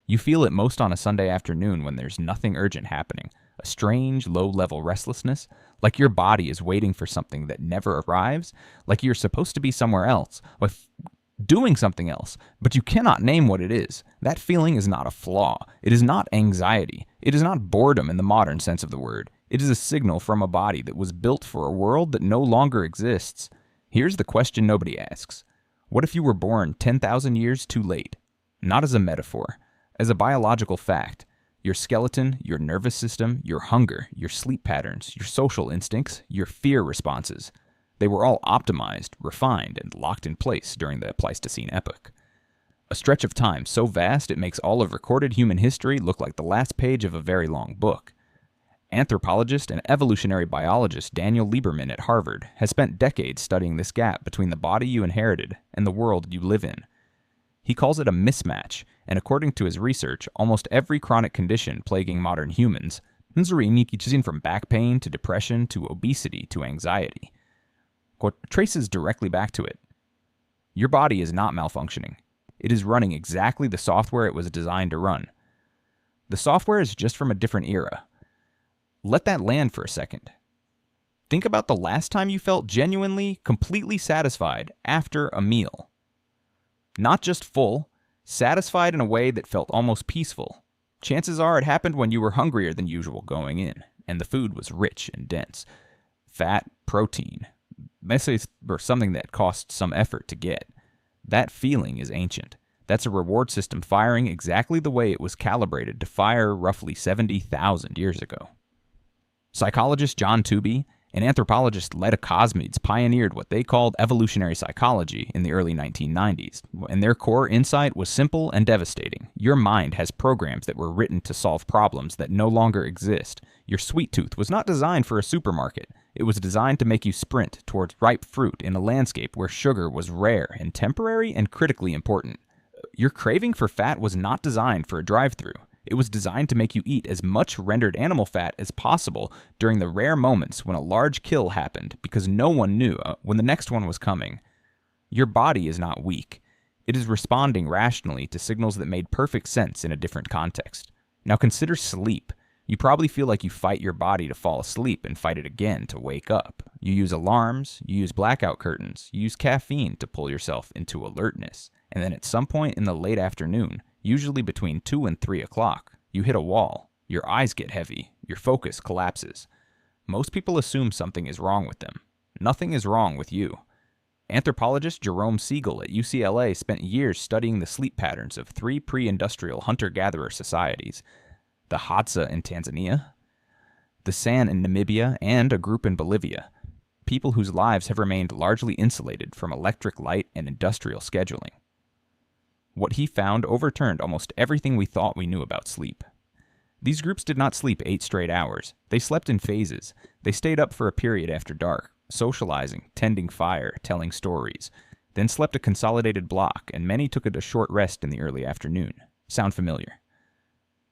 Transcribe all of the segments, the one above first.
You feel it most on a Sunday afternoon when there's nothing urgent happening, a strange, low-level restlessness, like your body is waiting for something that never arrives, like you're supposed to be somewhere else, doing something else, but you cannot name what it is. That feeling is not a flaw. It is not anxiety. It is not boredom in the modern sense of the word. It is a signal from a body that was built for a world that no longer exists. Here's the question nobody asks. What if you were born 10,000 years too late? Not as a metaphor, as a biological fact. Your skeleton, your nervous system, your hunger, your sleep patterns, your social instincts, your fear responses. They were all optimized, refined, and locked in place during the Pleistocene epoch. A stretch of time so vast it makes all of recorded human history look like the last page of a very long book. Anthropologist and evolutionary biologist Daniel Lieberman at Harvard has spent decades studying this gap between the body you inherited and the world you live in. He calls it a mismatch, and according to his research, almost every chronic condition plaguing modern humans, from back pain to depression to obesity to anxiety, traces directly back to it. Your body is not malfunctioning. It is running exactly the software it was designed to run. The software is just from a different era. Let that land for a second. Think about the last time you felt genuinely, completely satisfied after a meal. Not just full, satisfied in a way that felt almost peaceful. Chances are it happened when you were hungrier than usual going in, and the food was rich and dense. Fat, protein, or something that cost some effort to get. That feeling is ancient. That's a reward system firing exactly the way it was calibrated to fire roughly 70,000 years ago. Psychologist John Tooby and anthropologist Leda Cosmides pioneered what they called evolutionary psychology in the early 1990s, and their core insight was simple and devastating. Your mind has programs that were written to solve problems that no longer exist. Your sweet tooth was not designed for a supermarket. It was designed to make you sprint towards ripe fruit in a landscape where sugar was rare and temporary and critically important. Your craving for fat was not designed for a drive-thru. It was designed to make you eat as much rendered animal fat as possible during the rare moments when a large kill happened because no one knew when the next one was coming. Your body is not weak. It is responding rationally to signals that made perfect sense in a different context. Now consider sleep. You probably feel like you fight your body to fall asleep and fight it again to wake up. You use alarms, you use blackout curtains, you use caffeine to pull yourself into alertness. And then at some point in the late afternoon, usually between 2 and 3 o'clock, you hit a wall. Your eyes get heavy. Your focus collapses. Most people assume something is wrong with them. Nothing is wrong with you. Anthropologist Jerome Siegel at UCLA spent years studying the sleep patterns of 3 pre-industrial hunter-gatherer societies, the Hadza in Tanzania, the San in Namibia, and a group in Bolivia, people whose lives have remained largely insulated from electric light and industrial scheduling. What he found overturned almost everything we thought we knew about sleep. These groups did not sleep 8 straight hours. They slept in phases. They stayed up for a period after dark, socializing, tending fire, telling stories, then slept a consolidated block, and many took a short rest in the early afternoon. Sound familiar?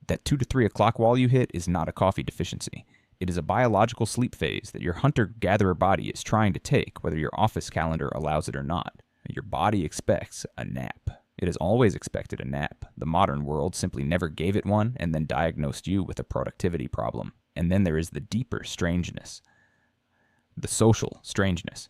That 2 to 3 o'clock wall you hit is not a coffee deficiency. It is a biological sleep phase that your hunter-gatherer body is trying to take, whether your office calendar allows it or not. Your body expects a nap. It has always expected a nap. The modern world simply never gave it one and then diagnosed you with a productivity problem. And then there is the deeper strangeness. The social strangeness.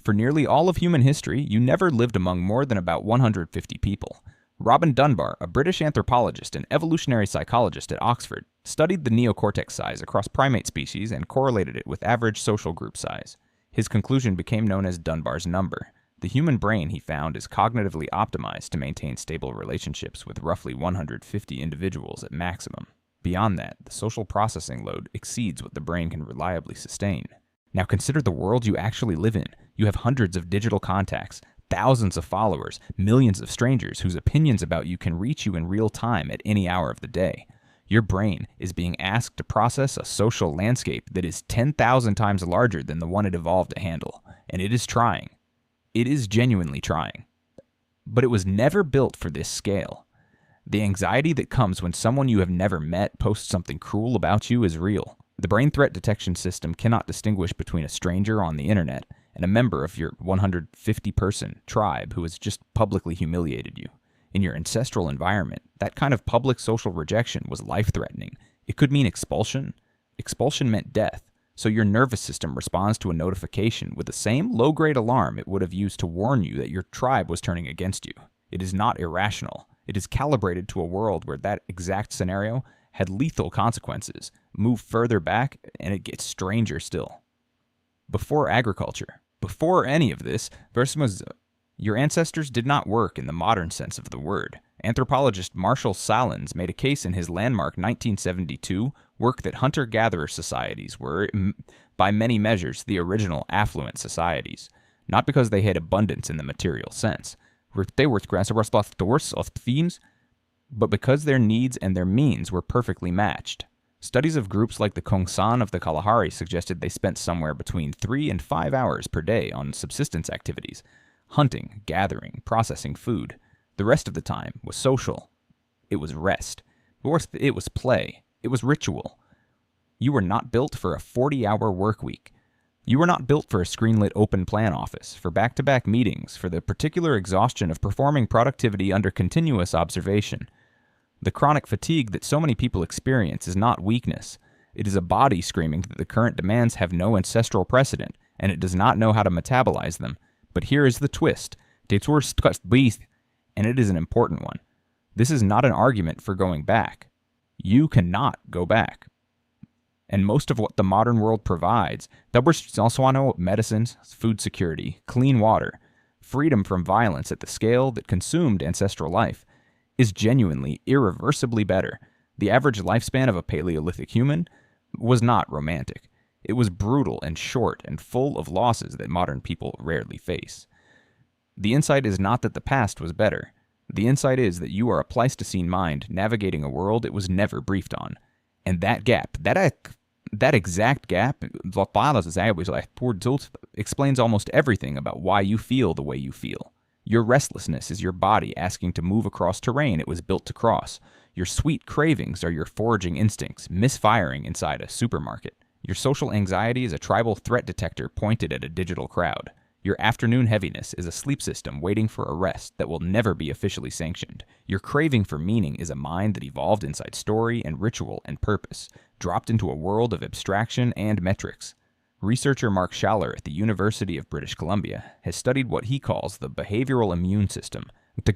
For nearly all of human history, you never lived among more than about 150 people. Robin Dunbar, a British anthropologist and evolutionary psychologist at Oxford, studied the neocortex size across primate species and correlated it with average social group size. His conclusion became known as Dunbar's number. The human brain, he found, is cognitively optimized to maintain stable relationships with roughly 150 individuals at maximum. Beyond that, the social processing load exceeds what the brain can reliably sustain. Now consider the world you actually live in. You have hundreds of digital contacts, thousands of followers, millions of strangers whose opinions about you can reach you in real time at any hour of the day. Your brain is being asked to process a social landscape that is 10,000 times larger than the one it evolved to handle, and it is trying. It is genuinely trying. But it was never built for this scale. The anxiety that comes when someone you have never met posts something cruel about you is real. The brain threat detection system cannot distinguish between a stranger on the internet and a member of your 150-person tribe who has just publicly humiliated you. In your ancestral environment, that kind of public social rejection was life-threatening. It could mean expulsion. Expulsion meant death. So your nervous system responds to a notification with the same low-grade alarm it would have used to warn you that your tribe was turning against you. It is not irrational. It is calibrated to a world where that exact scenario had lethal consequences. Move further back, and it gets stranger still. Before agriculture, before any of this, your ancestors did not work in the modern sense of the word. Anthropologist Marshall Salins made a case in his landmark 1972 work that hunter-gatherer societies were, by many measures, the original affluent societies, not because they had abundance in the material sense, but because their needs and their means were perfectly matched. Studies of groups like the Kongsan of the Kalahari suggested they spent somewhere between 3 and 5 hours per day on subsistence activities, hunting, gathering, processing food. The rest of the time was social. It was rest. It was play. It was ritual. You were not built for a 40-hour work week. You were not built for a screen-lit open plan office, for back-to-back meetings, for the particular exhaustion of performing productivity under continuous observation. The chronic fatigue that so many people experience is not weakness. It is a body screaming that the current demands have no ancestral precedent, and it does not know how to metabolize them. But here is the twist. And it is an important one. This is not an argument for going back. You cannot go back. And most of what the modern world provides, medicines, food security, clean water, freedom from violence at the scale that consumed ancestral life, is genuinely, irreversibly better. The average lifespan of a Paleolithic human was not romantic. It was brutal and short and full of losses that modern people rarely face. The insight is not that the past was better. The insight is that you are a Pleistocene mind navigating a world it was never briefed on. And that gap, that exact gap, explains almost everything about why you feel the way you feel. Your restlessness is your body asking to move across terrain it was built to cross. Your sweet cravings are your foraging instincts misfiring inside a supermarket. Your social anxiety is a tribal threat detector pointed at a digital crowd. Your afternoon heaviness is a sleep system waiting for a rest that will never be officially sanctioned. Your craving for meaning is a mind that evolved inside story and ritual and purpose, dropped into a world of abstraction and metrics. Researcher Mark Schaller at the University of British Columbia has studied what he calls the behavioral immune system, the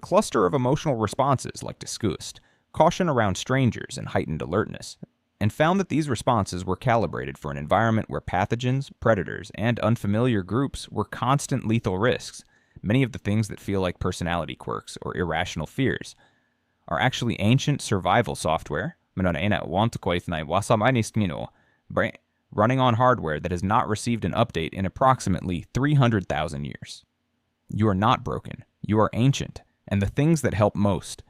cluster of emotional responses like disgust, caution around strangers, and heightened alertness, and found that these responses were calibrated for an environment where pathogens, predators, and unfamiliar groups were constant lethal risks. Many of the things that feel like personality quirks or irrational fears are actually ancient survival software, running on hardware that has not received an update in approximately 300,000 years. You are not broken. You are ancient, and the things that help most,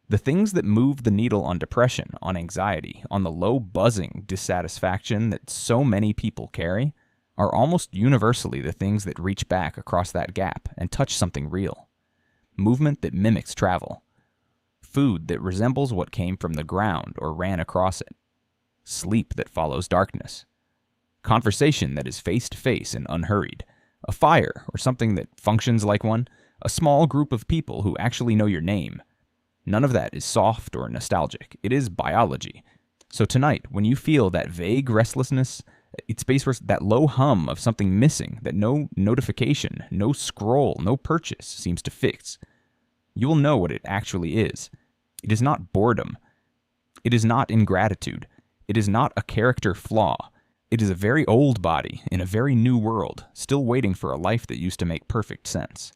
the things that move the needle on depression, on anxiety, on the low buzzing dissatisfaction that so many people carry, are almost universally the things that reach back across that gap and touch something real. Movement that mimics travel. Food that resembles what came from the ground or ran across it. Sleep that follows darkness. Conversation that is face-to-face and unhurried. A fire or something that functions like one. A small group of people who actually know your name. None of that is soft or nostalgic. It is biology. So tonight, when you feel that vague restlessness, it's based on that low hum of something missing that no notification, no scroll, no purchase seems to fix, you will know what it actually is. It is not boredom. It is not ingratitude. It is not a character flaw. It is a very old body in a very new world, still waiting for a life that used to make perfect sense.